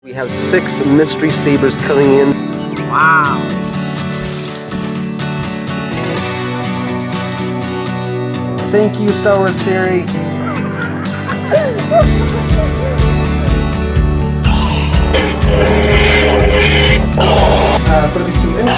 We have 6 mystery sabers coming in. Wow. Thank you, Star Wars Theory. For the 2-inch.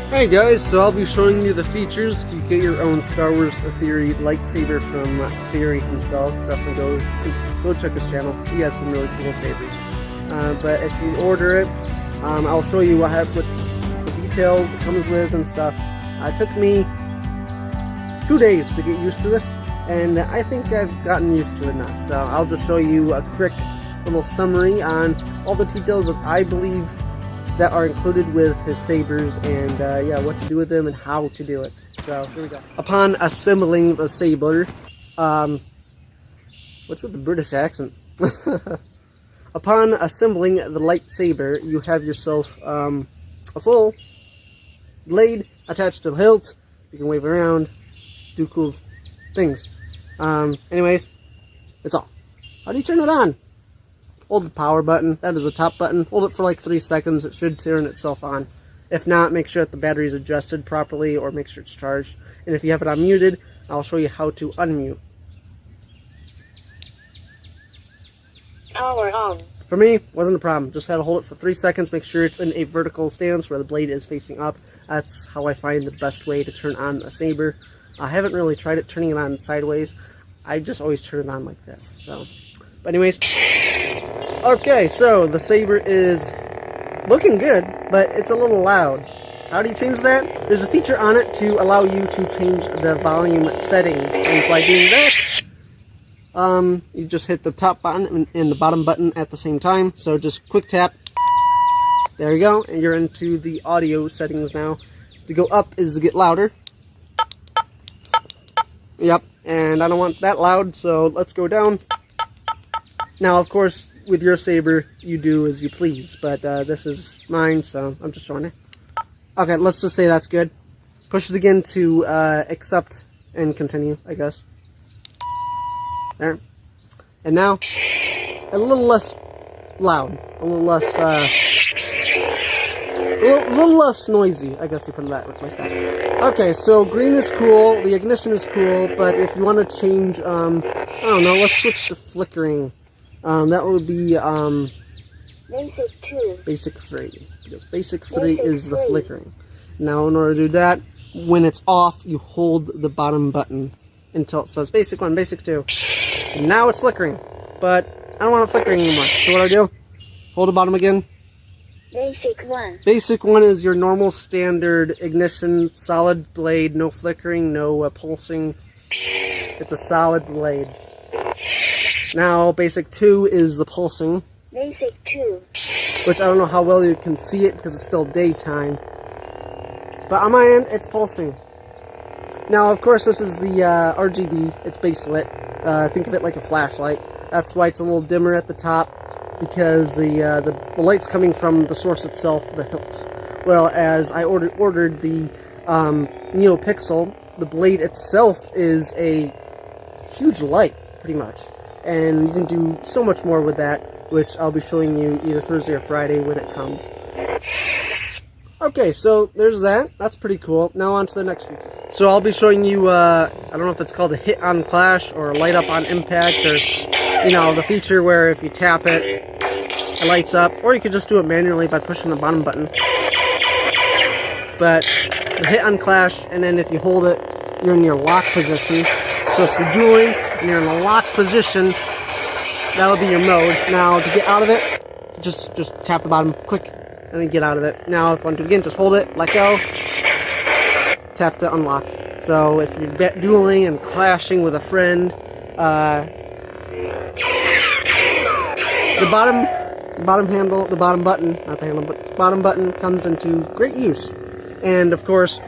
Hey guys, so I'll be showing you the features. If you get your own Star Wars Theory lightsaber from Theory himself, definitely go check his channel. He has some really cool sabers. But if you order it, I'll show you what the details it comes with and stuff. It took me 2 days to get used to this, and I think I've gotten used to it now. So I'll just show you a quick little summary on all the details that I believe that are included with his sabers, and yeah, what to do with them and how to do it. So here we go. Upon assembling the saber, what's with the British accent? Upon assembling the lightsaber, you have yourself a full blade attached to the hilt. You can wave around, do cool things. Anyways, it's off. How do you turn it on? Hold the power button. That is the top button. Hold it for like 3 seconds. It should turn itself on. If not, make sure that the battery is adjusted properly, or make sure it's charged. And if you have it unmuted, I'll show you how to unmute. Power on. For me, wasn't a problem. Just had to hold it for 3 seconds. Make sure it's in a vertical stance where the blade is facing up. That's how I find the best way to turn on a saber. I haven't really tried it turning it on sideways. I just always turn it on like this. So, but anyways. Okay, so the saber is looking good, but it's a little loud. How do you change that? There's a feature on it to allow you to change the volume settings, and by doing that, you just hit the top button and the bottom button at the same time. So just quick tap. There you go, and you're into the audio settings now. To go up is to get louder. Yep, and I don't want that loud, so let's go down. Now, of course, with your saber, you do as you please, but this is mine, so I'm just showing it. Okay, let's just say that's good. Push it again to accept and continue, I guess. There. And now, a little less loud, a little less, little less noisy, I guess you put it like that. Okay, so green is cool, the ignition is cool, but if you want to change, I don't know, let's switch to flickering. That would be, Basic 2. Basic 3. Because Basic 3 is the flickering. Now, in order to do that, when it's off, you hold the bottom button until it says Basic 1, Basic 2. And now it's flickering. But I don't want it flickering anymore. So what do? Hold the bottom again. Basic 1. Basic 1 is your normal standard ignition, solid blade, no flickering, no pulsing. It's a solid blade. Now, Basic 2 is the pulsing. Basic 2. Which I don't know how well you can see it because it's still daytime. But on my end, it's pulsing. Now, of course, this is the RGB. It's baselit. Think of it like a flashlight. That's why it's a little dimmer at the top, because the light's coming from the source itself, the hilt. Well, as I ordered the NeoPixel, the blade itself is a huge light, pretty much. And you can do so much more with that, which I'll be showing you either Thursday or Friday when it comes. Okay, so there's that. That's pretty cool. Now on to the next feature. So I'll be showing you, I don't know if it's called a hit on clash or a light up on impact, or, you know, the feature where if you tap it, it lights up, or you could just do it manually by pushing the bottom button. But the hit on clash, and then if you hold it, you're in your lock position. So if you're dueling and you're in a lock position, that'll be your mode. Now to get out of it, just tap the bottom, quick, and then get out of it. Now if you want to do it again, just hold it, let go, tap to unlock. So if you're dueling and clashing with a friend, the bottom handle, the bottom button, not the handle, but bottom button comes into great use. And of course,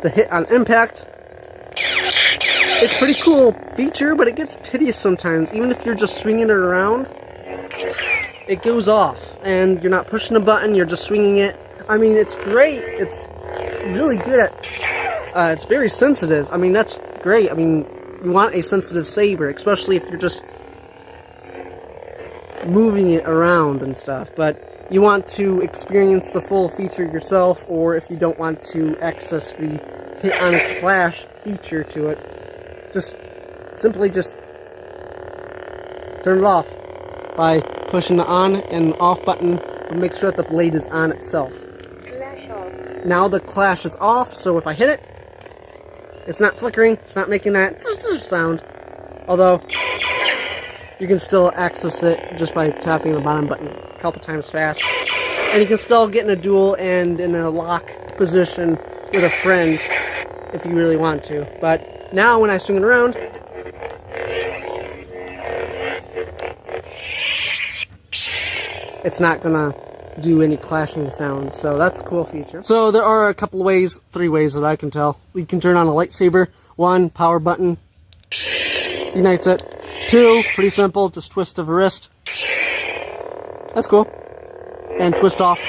the hit on impact, it's a pretty cool feature, but it gets tedious sometimes. Even if you're just swinging it around, it goes off, and you're not pushing a button, you're just swinging it. I mean, it's great. It's really good at, it's very sensitive. I mean, that's great. I mean, you want a sensitive saber, especially if you're just moving it around and stuff, but you want to experience the full feature yourself, or if you don't want to access the hit on clash feature to it, just simply just turn it off by pushing the on and off button, but make sure that the blade is on itself. Clash off. Now the clash is off, so if I hit it, it's not flickering, it's not making that sound, although you can still access it just by tapping the bottom button a couple times fast. And you can still get in a duel and in a lock position with a friend if you really want to. But now when I swing it around, it's not gonna do any clashing sound. So that's a cool feature. So there are a couple ways, 3 ways that I can tell. You can turn on a lightsaber. 1, power button, ignites it. 2, pretty simple, just twist of a wrist. That's cool. And twist off.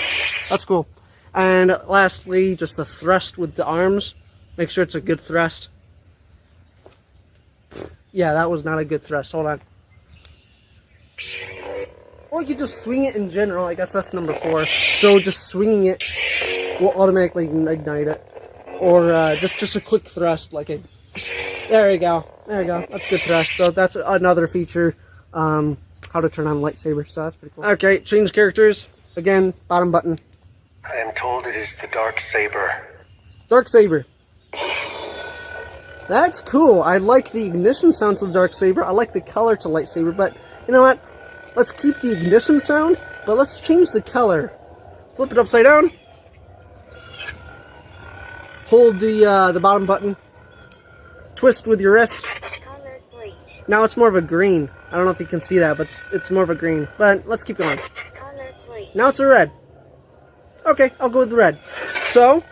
That's cool. And lastly, just the thrust with the arms. Make sure it's a good thrust. Yeah, that was not a good thrust. Hold on. Or you could just swing it in general. I guess that's number 4. So just swinging it will automatically ignite it. Or just a quick thrust, like a... There you go. There you go. That's a good thrust. So that's another feature, how to turn on a lightsaber. So that's pretty cool. Okay, change characters. Again, bottom button. I am told it is the Dark Saber. Dark Saber. That's cool. I like the ignition sound to the Dark Saber. I like the color to lightsaber, but you know what? Let's keep the ignition sound, but let's change the color. Flip it upside down. Hold the bottom button. Twist with your wrist. Color bleach. Now it's more of a green. I don't know if you can see that, but it's more of a green. But let's keep going. Color bleach. Now it's a red. Okay, I'll go with the red. So,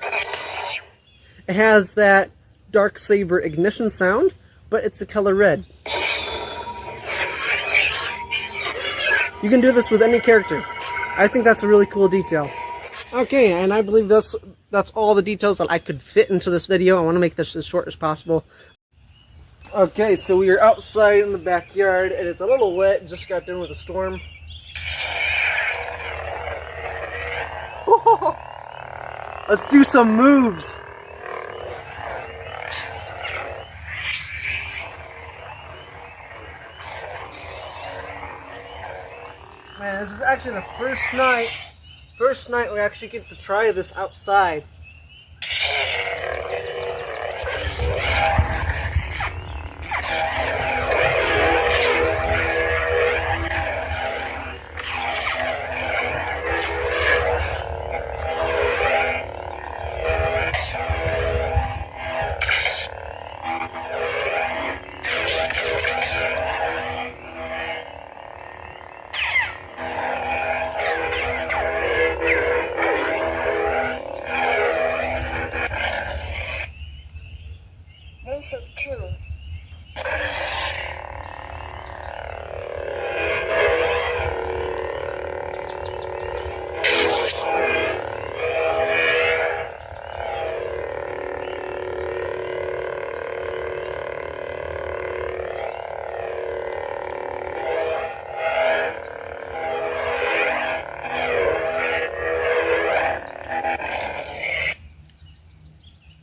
it has that Dark Saber ignition sound, but it's the color red. You can do this with any character. I think that's a really cool detail. Okay, and I believe that's all the details that I could fit into this video. I want to make this as short as possible. Okay, so we are outside in the backyard, and it's a little wet. Just got done with a storm. Let's do some moves. Man, this is actually the first night we actually get to try this outside. Basic 2.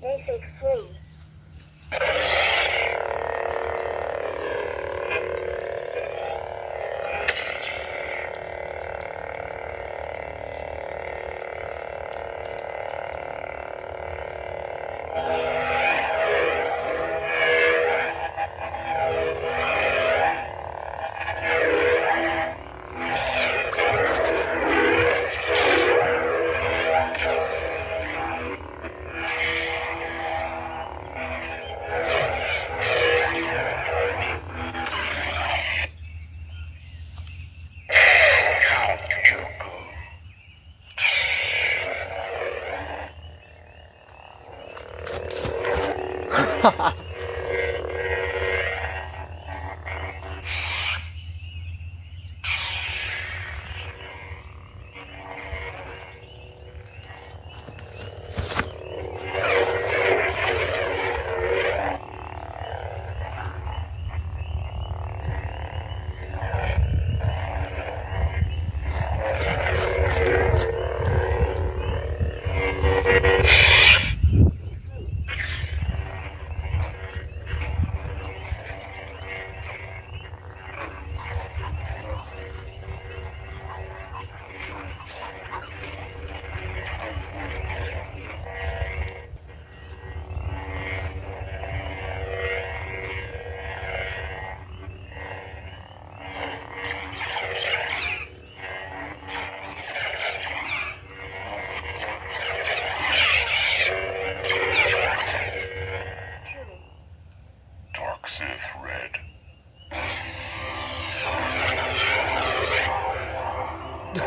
Basic 3.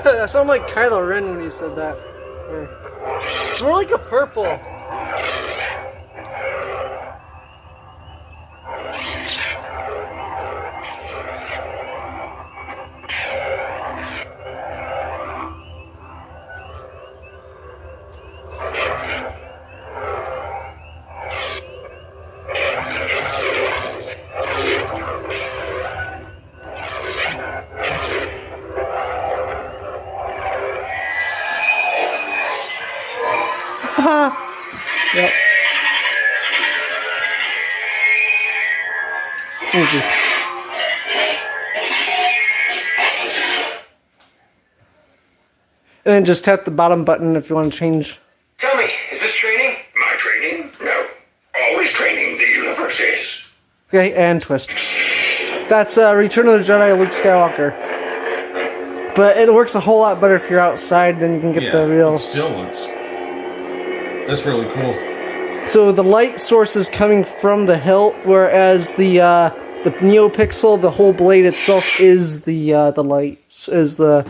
That sounded like Kylo Ren when you said that. It's more like a purple. Yep. Thank you. And then just tap the bottom button if you want to change. Tell me, is this training? My training? No. Always training, the universe is. Okay, and twist. That's Return of the Jedi Luke Skywalker. But it works a whole lot better if you're outside, then you can get the real... That's really cool. So the light source is coming from the hilt, whereas the NeoPixel, the whole blade itself is the light. Is the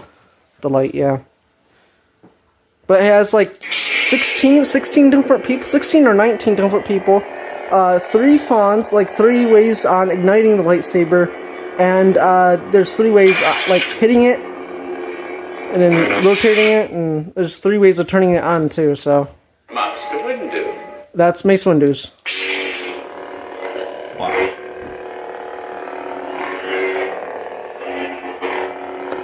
light, yeah. But it has like 16 different people, 16 or 19 different people, 3 fonts, like 3 ways on igniting the lightsaber, and there's 3 ways like hitting it, and then rotating it, and there's 3 ways of turning it on too. So Master Windu. that's Mace Windu's. Wow.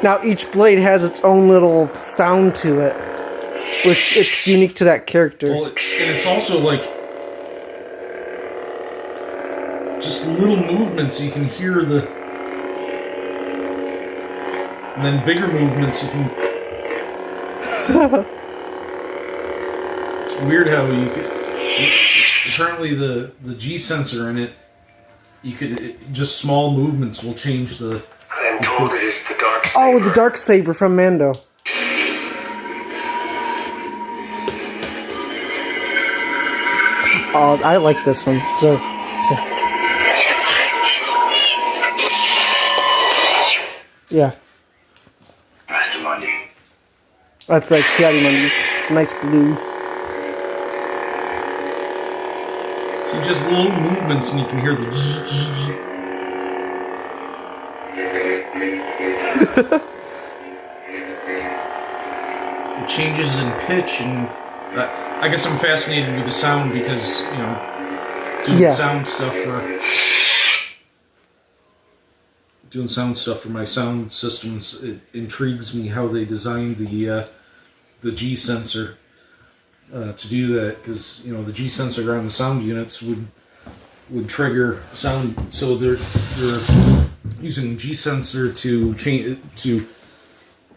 Now each blade has its own little sound to it, which it's unique to that character. Well, and it's also like just little movements you can hear the, and then bigger movements you can. It's weird how you could. Apparently, the G sensor in it, you could just small movements will change the. I am told it is the dark saber. Oh, the dark saber from Mando. Oh, I like this one. So. Yeah. Master Mundi. That's like Kiadi. It's a nice blue. See, just little movements, and you can hear the. It changes in pitch, and I guess I'm fascinated with the sound because doing sound stuff for my sound systems. It intrigues me how they designed the G sensor to do that, because the G sensor on the sound units would trigger sound. So they're using G sensor to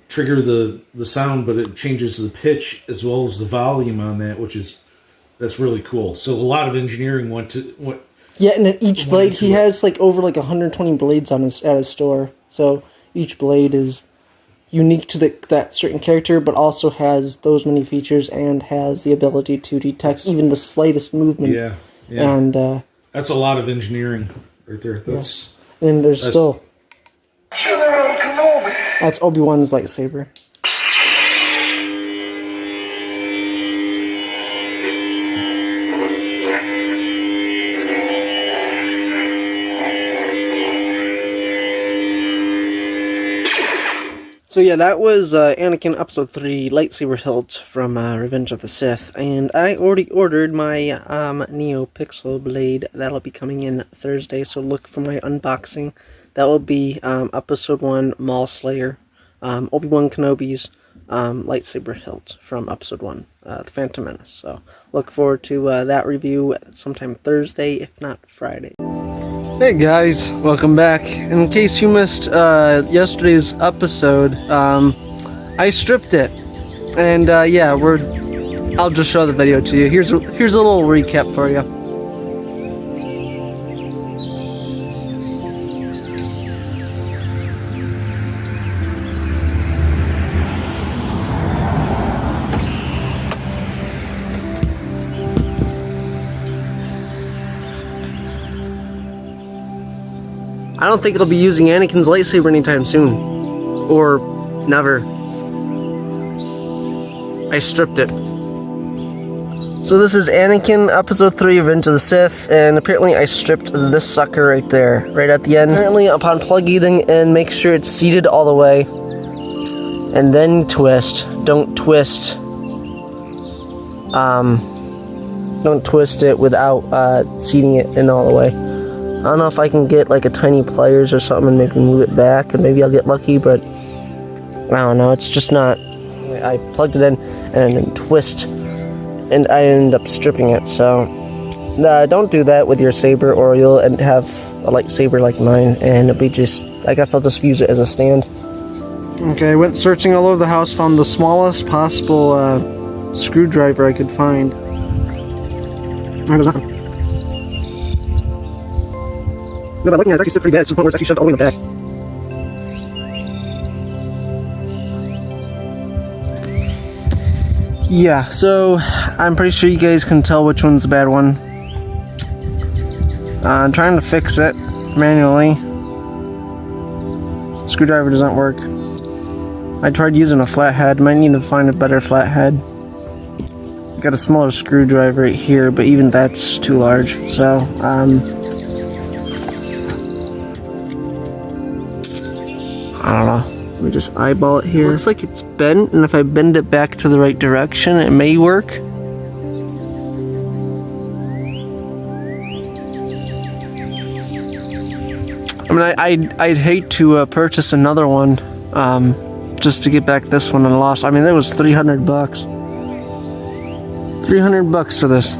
trigger the sound, but it changes the pitch as well as the volume on that, that's really cool. So a lot of engineering went. Yeah, and at each blade, he has like over 120 blades at his store. So each blade is unique to that certain character, but also has those many features and has the ability to detect even the slightest movement. Yeah. And that's a lot of engineering right there. And there's still. General Kenobi. That's Obi-Wan's lightsaber. So yeah, that was Anakin Episode 3 Lightsaber Hilt from Revenge of the Sith, and I already ordered my NeoPixel blade. That'll be coming in Thursday, so look for my unboxing. That will be Episode 1 Maul Slayer, Obi-Wan Kenobi's lightsaber hilt from Episode 1, The Phantom Menace. So look forward to that review sometime Thursday, if not Friday. Hey guys, welcome back. In case you missed yesterday's episode, I stripped it, and yeah, I'll just show the video to you. Here's a little recap for you. I don't think it'll be using Anakin's lightsaber anytime soon. Or never. I stripped it. So this is Anakin, Episode 3, Revenge of the Sith, and apparently I stripped this sucker right there, right at the end. Apparently, upon plugging it in, make sure it's seated all the way, and then twist. Don't twist. Don't twist it without seating it in all the way. I don't know if I can get like a tiny pliers or something and maybe move it back, and maybe I'll get lucky, but I don't know. It's just not. I plugged it in and then twist, and I ended up stripping it. So don't do that with your saber, or you'll have a lightsaber like mine, and it'll be just. I guess I'll just use it as a stand. Okay, I went searching all over the house, found the smallest possible screwdriver I could find. There's nothing. No, by looking at it, it's actually still pretty bad. It's to the point where it's actually shoved all the way in the back. Yeah, so I'm pretty sure you guys can tell which one's the bad one. I'm trying to fix it manually. Screwdriver doesn't work. I tried using a flathead. Might need to find a better flathead. Got a smaller screwdriver right here, but even that's too large. So, I don't know. Let me just eyeball it here. Looks like it's bent, and if I bend it back to the right direction, it may work. I mean, I'd hate to purchase another one, just to get back this one and lost. I mean, that was $300. $300 for this,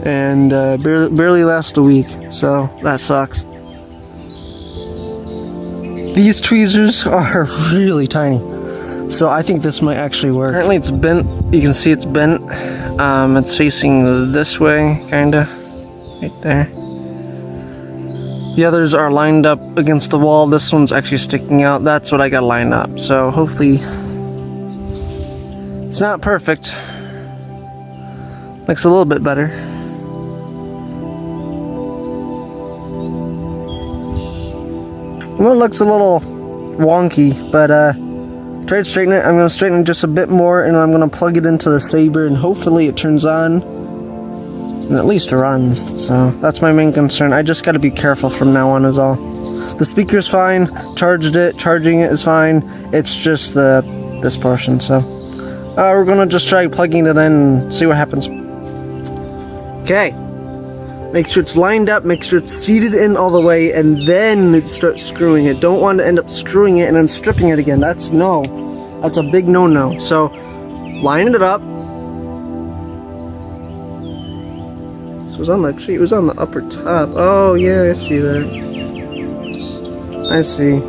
and barely last a week, so that sucks. These tweezers are really tiny, so I think this might actually work. Apparently it's bent. You can see it's bent. It's facing this way, kinda, right there. The others are lined up against the wall. This one's actually sticking out. That's what I got lined up. So hopefully it's not perfect. Looks a little bit better. Well, it looks a little wonky, but tried to straighten it. I'm going to straighten it just a bit more, and I'm going to plug it into the saber, and hopefully it turns on and at least runs. So that's my main concern. I just got to be careful from now on is all. The speaker's fine. Charged it. Charging it is fine. It's just this portion. So we're going to just try plugging it in and see what happens. Okay. Make sure it's lined up, make sure it's seated in all the way, and then start screwing it. Don't want to end up screwing it and then stripping it again. That's a big no-no. So, line it up. So it was on the upper top. Oh yeah, I see that. I see.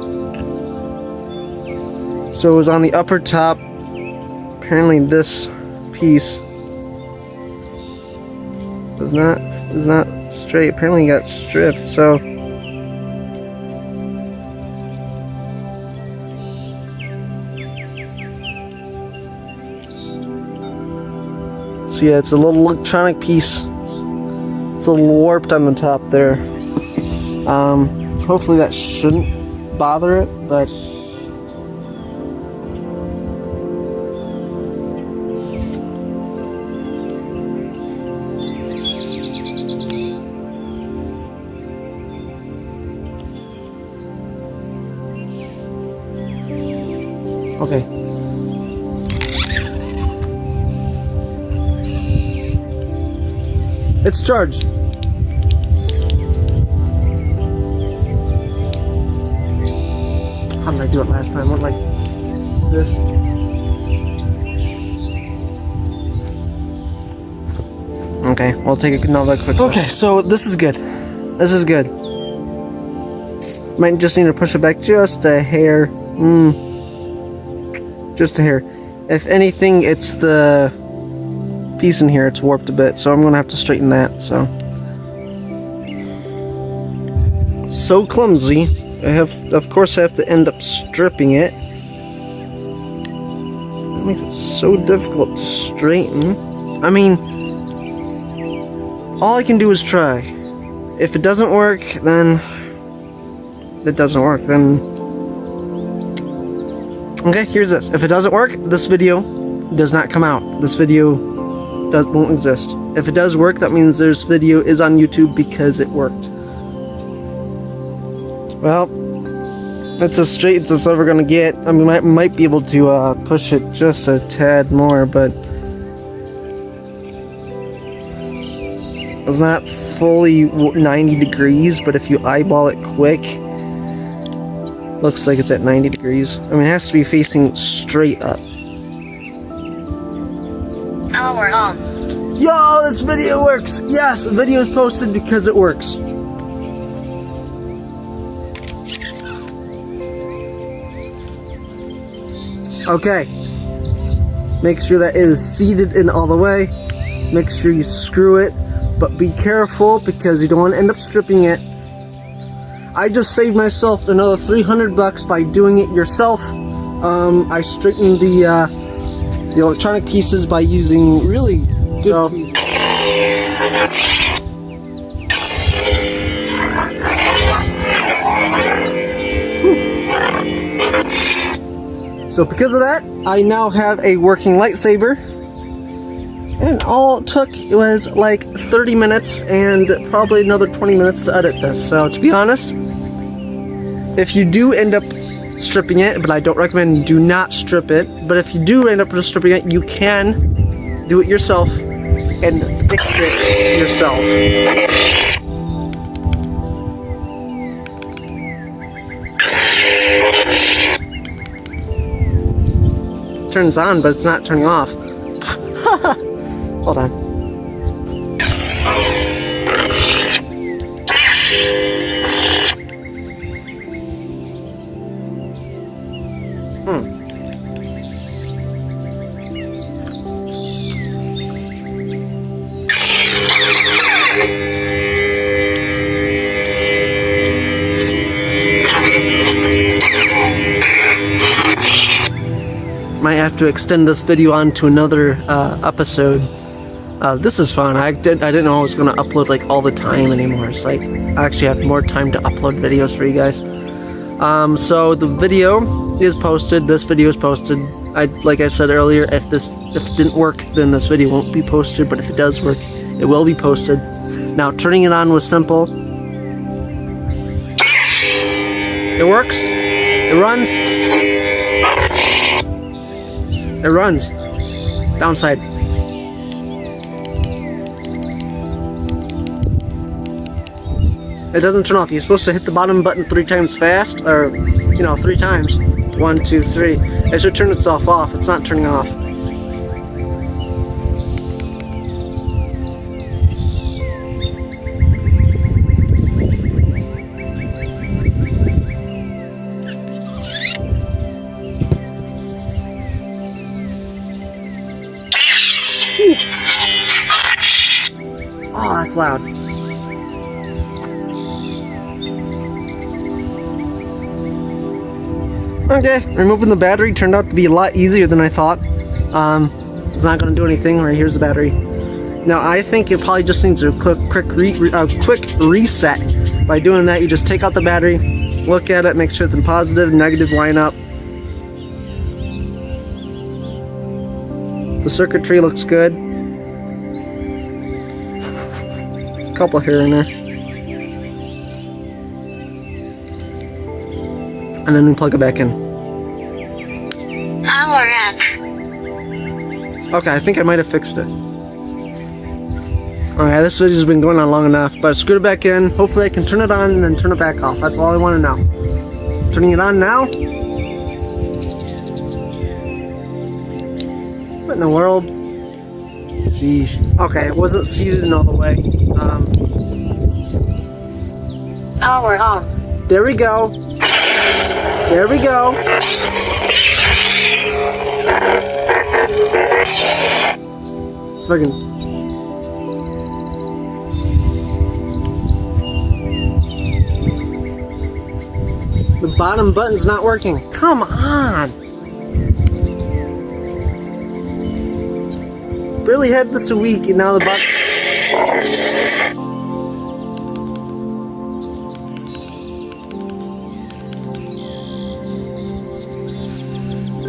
So it was on the upper top. Apparently this piece is not straight. Apparently it got stripped, so yeah, it's a little electronic piece. It's a little warped on the top there. Hopefully that shouldn't bother it, but okay. It's charged. How did I do it last time? What, like this? Okay, we'll take another quick look. Okay, so this is good. This is good. Might just need to push it back just a hair. Just a hair. If anything, it's the piece in here. It's warped a bit, so I'm gonna have to straighten that. So clumsy. Of course, I have to end up stripping it. It makes it so difficult to straighten. I mean, all I can do is try. If it doesn't work, then it doesn't work. Then okay, here's this. If it doesn't work, this video does not come out. This video won't exist. If it does work, that means this video is on YouTube because it worked. Well, that's as straight as it's ever gonna get. I mean, I might be able to push it just a tad more, but it's not fully 90 degrees, but if you eyeball it quick, looks like it's at 90 degrees. I mean, it has to be facing straight up. Power on. Yo, this video works! Yes, the video is posted because it works. Okay. Make sure that it is seated in all the way. Make sure you screw it, but be careful because you don't want to end up stripping it. I just saved myself another $300 by doing it yourself. I straightened the electronic pieces by using really good tweezers. So because of that, I now have a working lightsaber. And all it took was like 30 minutes and probably another 20 minutes to edit this. So to be honest, if you do end up stripping it, but I don't recommend do not strip it, but if you do end up stripping it, you can do it yourself and fix it yourself. It turns on, but it's not turning off. Hold on. Might have to extend this video on to another episode. This is fun. I didn't know I was gonna upload like all the time anymore. It's like I actually have more time to upload videos for you guys. So the video is posted. This video is posted. Like I said earlier, if it didn't work, then this video won't be posted. But if it does work, it will be posted. Now turning it on was simple. It works. It runs. It runs. Downside. It doesn't turn off. You're supposed to hit the bottom button 3 times fast, or, 3 times. 1, 2, 3. It should turn itself off. It's not turning off. Oh, that's loud. Okay, removing the battery turned out to be a lot easier than I thought. It's not going to do anything. Right, here's the battery. Now, I think it probably just needs a quick reset. By doing that, you just take out the battery, look at it, make sure the positive and negative line up. The circuitry looks good. There's a couple here and there. And then we plug it back in. Power up. Okay, I think I might have fixed it. Okay, this video's been going on long enough, but I screwed it back in. Hopefully I can turn it on and then turn it back off. That's all I want to know. Turning it on now? What in the world? Jeez. Okay, it wasn't seated in all the way. Power on. There we go. There we go. Let's fucking. The bottom button's not working. Come on. Barely had this a week and now the button.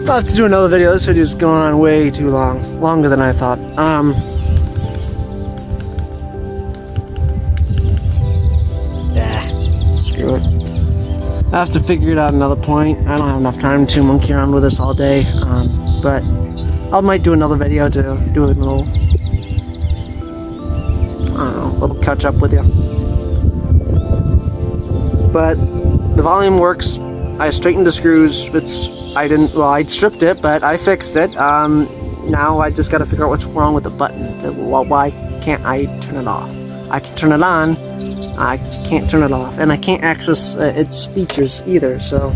I'll have to do another video. This video's going on way too long. Longer than I thought. Screw it. I have to figure it out another point. I don't have enough time to monkey around with this all day. But I might do another video to do a little, I don't know, a little catch up with you. But the volume works. I straightened the screws. I stripped it, but I fixed it. Now I just got to figure out what's wrong with the button. Why can't I turn it off? I can turn it on. I can't turn it off, and I can't access its features either. So.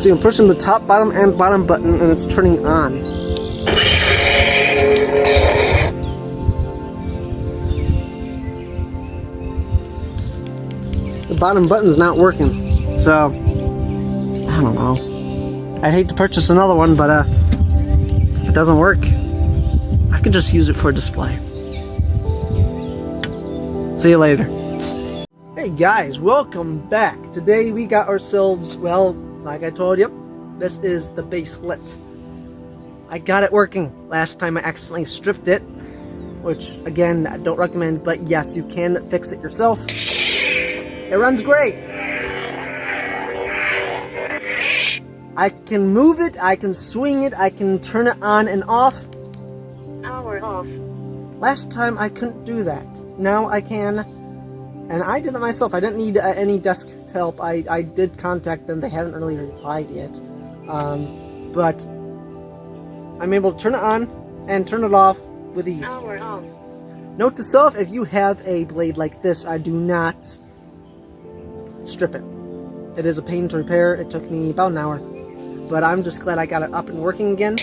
See, I'm pushing the top, bottom, and bottom button, and it's turning on. The bottom button's not working, so I don't know. I'd hate to purchase another one, but if it doesn't work, I could just use it for a display. See you later. Hey guys, welcome back. Today we got ourselves, well, like I told you, this is the baselet. I got it working. Last time I accidentally stripped it, which again, I don't recommend, but yes, you can fix it yourself. It runs great. I can move it, I can swing it, I can turn it on and off. Power off. Last time I couldn't do that. Now I can. And I did it myself. I didn't need any desk help. I did contact them. They haven't really replied yet. But I'm able to turn it on and turn it off with ease. Power on. Note to self, if you have a blade like this, I do not strip it. It is a pain to repair. It took me about an hour. But I'm just glad I got it up and working again.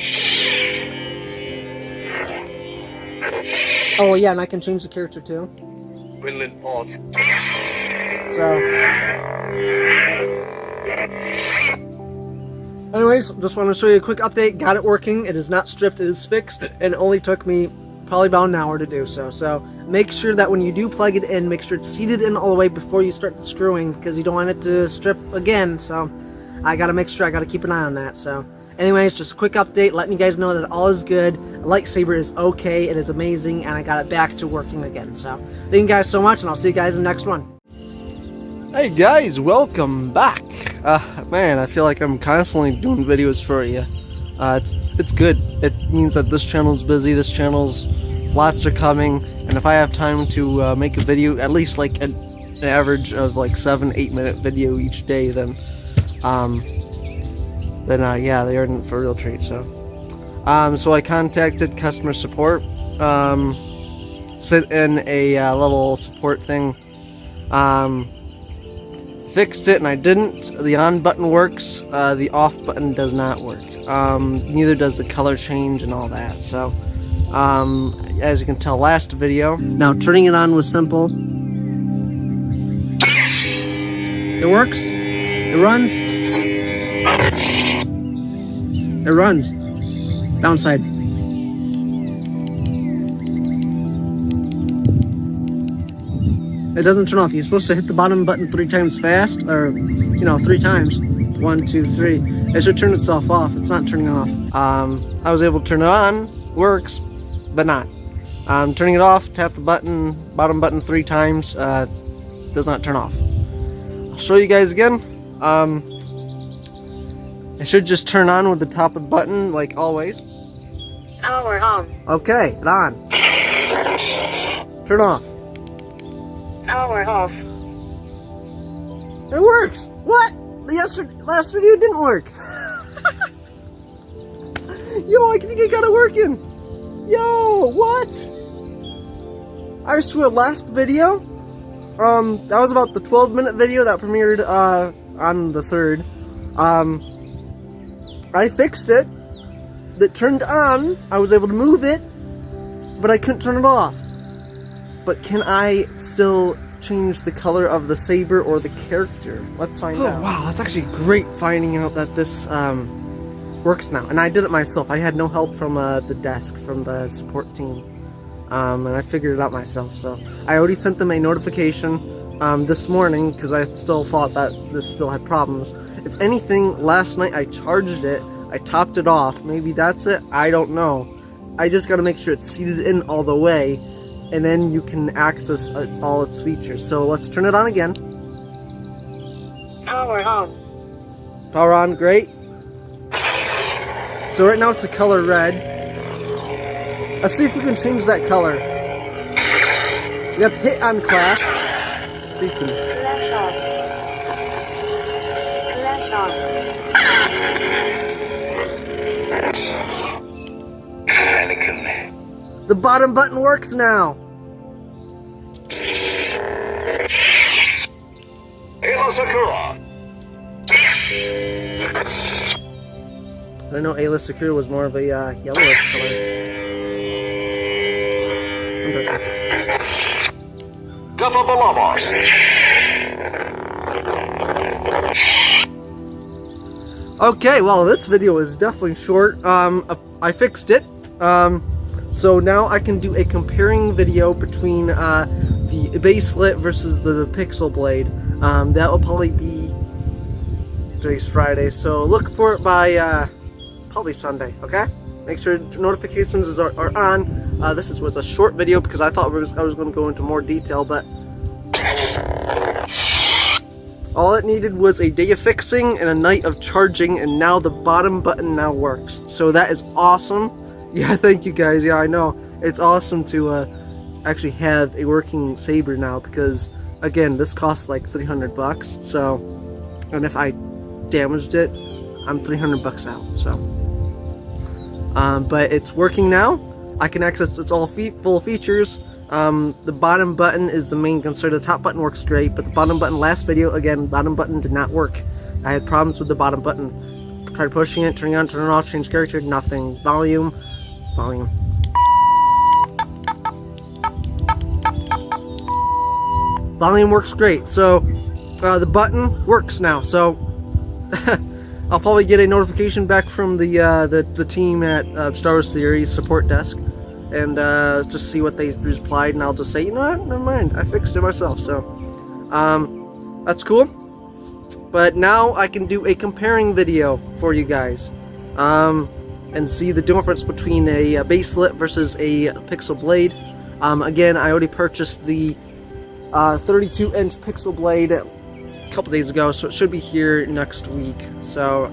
Oh yeah, and I can change the character too. Pause. So, anyways, just want to show you a quick update. Got it working. It is not stripped. It is fixed, and it only took me probably about an hour to do so. So make sure that when you do plug it in, make sure it's seated in all the way before you start the screwing, because you don't want it to strip again. So I gotta make sure. I gotta keep an eye on that. So anyways, just a quick update, letting you guys know that all is good. Lightsaber is okay, it is amazing, and I got it back to working again. So thank you guys so much, and I'll see you guys in the next one. Hey guys, welcome back. Man, I feel like I'm constantly doing videos for you. It's good. It means that this channel's busy, this channel's lots are coming, and if I have time to make a video, at least like an average of like 7-8 minute video each day, then yeah, they are in for a real treat. So I contacted customer support, sent in a little support thing, fixed it, and I didn't. The on button works, the off button does not work. Neither does the color change and all that. So as you can tell, last video. Now turning it on was simple. It works. It runs. It runs. Downside. It doesn't turn off. You're supposed to hit the bottom button 3 times fast, or 3 times. 1, 2, 3. It should turn itself off. It's not turning off. I was able to turn it on. Works, but not. Turning it off. Tap the button, bottom button 3 times. Does not turn off. I'll show you guys again. It should just turn on with the top of the button, like always. Power on. Okay, it on. Turn off. Power off. It works! What? The last video didn't work. Yo, I think I got it working. Yo, what? I swear, last video, that was about the 12-minute video that premiered on the 3rd. I fixed it. It turned on. I was able to move it, but I couldn't turn it off. But can I still change the color of the saber or the character? Let's find out. Wow, that's actually great finding out that this works now. And I did it myself. I had no help from the desk, from the support team. And I figured it out myself. So I already sent them a notification this morning because I still thought that this still had problems. If anything, last night I charged it. I topped it off. Maybe that's it. I don't know. I just got to make sure it's seated in all the way. And then you can access all its features. So let's turn it on again. Power on. Power on, great. So right now it's a color red. Let's see if we can change that color. We have to hit on class. Let's see if we can. Flash on. Flash on. Anakin. The bottom button works now. Ayla Sakura. I know Ayla Sakura was more of a yellowish color. Interesting. Dappa Balabas. Okay, well, this video is definitely short. I fixed it. So now I can do a comparing video between the baselit versus the pixel blade. That will probably be today's Friday, so look for it by probably Sunday. Okay, make sure notifications are on. This was a short video because I thought I was going to go into more detail, but all it needed was a day of fixing and a night of charging, and now the bottom button now works. So that is awesome. Yeah, thank you guys. Yeah, I know. It's awesome to actually have a working Saber now because, again, this costs like 300 bucks. So, and if I damaged it, I'm 300 bucks out. So, but it's working now. I can access its all full features. The bottom button is the main concern. The top button works great, but the bottom button, last video, again, bottom button did not work. I had problems with the bottom button. Tried pushing it, turning on, turning off, change character, nothing. Volume. Volume works great. So the button works now. So I'll probably get a notification back from the team at Star Wars Theory support desk, and just see what they replied, and I'll just say, you know what, never mind, I fixed it myself. So that's cool. But now I can do a comparing video for you guys. And see the difference between a baselit versus a pixel blade. Again, I already purchased the 32-inch pixel blade a couple days ago, so it should be here next week. So,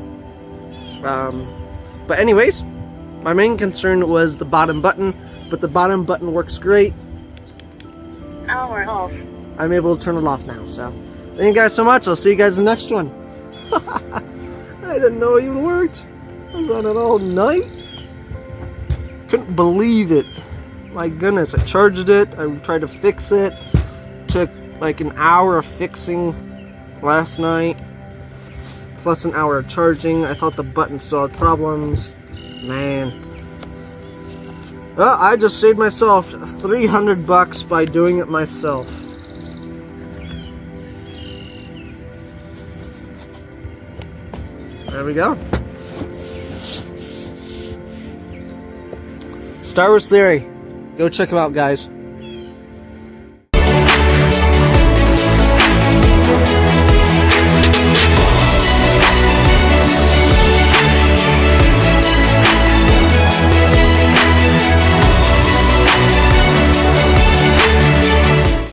but anyways, my main concern was the bottom button, but the bottom button works great. Power off. I'm able to turn it off now. So, thank you guys so much. I'll see you guys in the next one. I didn't know it even worked. I was on it all night. Couldn't believe it. My goodness, I charged it. I tried to fix it. Took like an hour of fixing last night, plus an hour of charging. I thought the button still had problems. Man. Well, I just saved myself 300 bucks by doing it myself. There we go. Star Wars Theory. Go check them out, guys.